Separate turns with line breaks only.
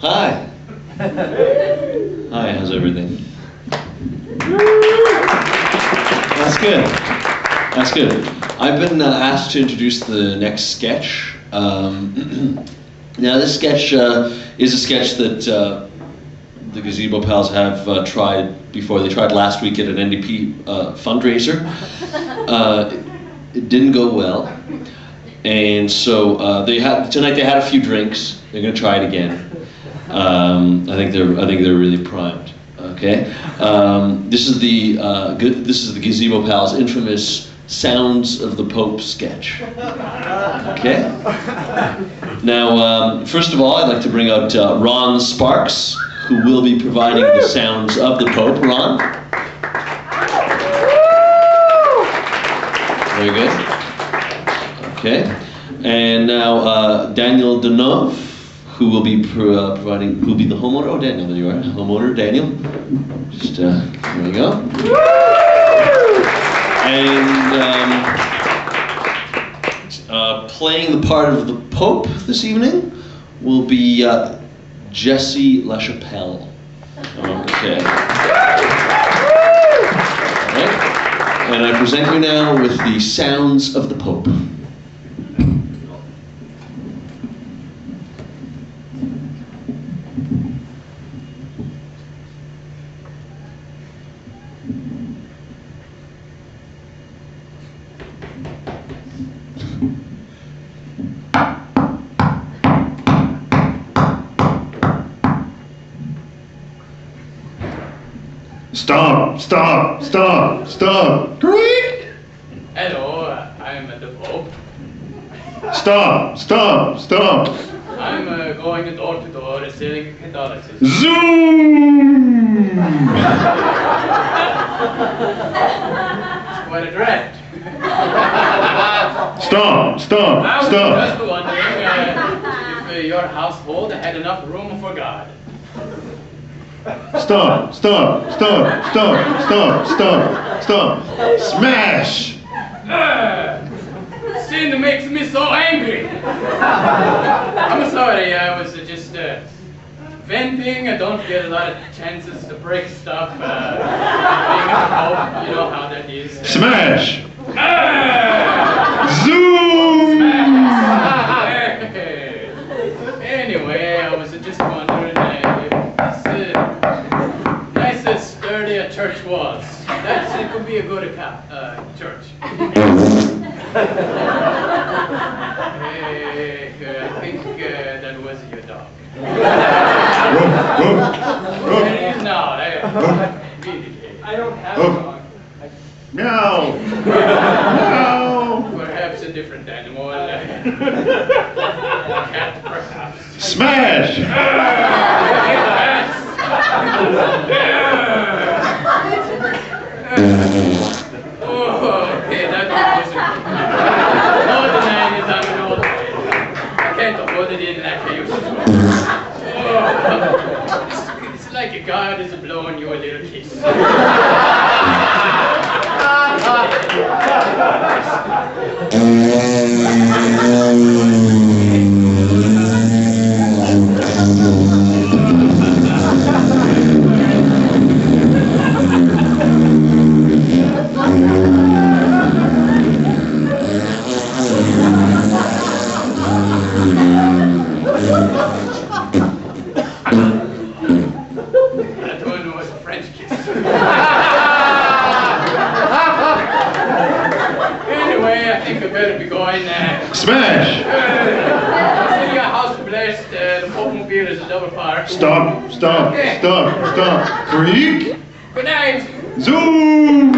Hi. Hi, how's everything? That's good. That's good. I've been asked to introduce the next sketch. Now this sketch is a sketch that the Gazebo pals have tried before. They tried last week at an NDP fundraiser. It didn't go well. And so tonight they had a few drinks. They're going to try it again. I think they're really primed. Okay. This is the Gazebo pals' infamous Sounds of the Pope sketch. Okay. Now, first of all, I'd like to bring out Ron Sparks, who will be providing the sounds of the Pope. Ron. Very good. Okay. And now Daniel Denov, who will be providing, who will be the homeowner. Oh, Daniel, there you are. Homeowner, Daniel. Just, there we go. And playing the part of the Pope this evening will be Jesse LaChapelle. Okay. Right. And I present you now with the Sounds of the Pope.
Stop, stop, stop, stop. Greek!
Hello, I'm the Pope.
Stop, stop, stop.
I'm going door to door selling Catholicism.
Zoom!
It's quite a draft.
Stop, stop,
I was
stop.
just wondering if your household had enough room for God.
Stop, stop, stop, stop, stop, stop, stop. Smash!
Sin makes me so angry. I'm sorry, I was just venting. I don't get a lot of chances to break stuff. Being a Pope, you know how that is.
Smash! Zoom!
Anyway, I was just wondering if this nice sturdy church was. It could be a good church. I think that was your dog. It is not. I don't have a dog.
Meow! Meow!
Perhaps a different animal. A cat, perhaps.
Smash!
Okay, that wasn't. All the nine is I'm an old man. I can't hold it in like I used to. It's like a God is blowing you a little kiss. That one was a French kiss. Anyway, I think I better be going now.
Smash!
Your house blessed. The Popemobile is a double park.
Stop, stop,
Okay.
stop, stop. Greek!
Good night.
Zoom!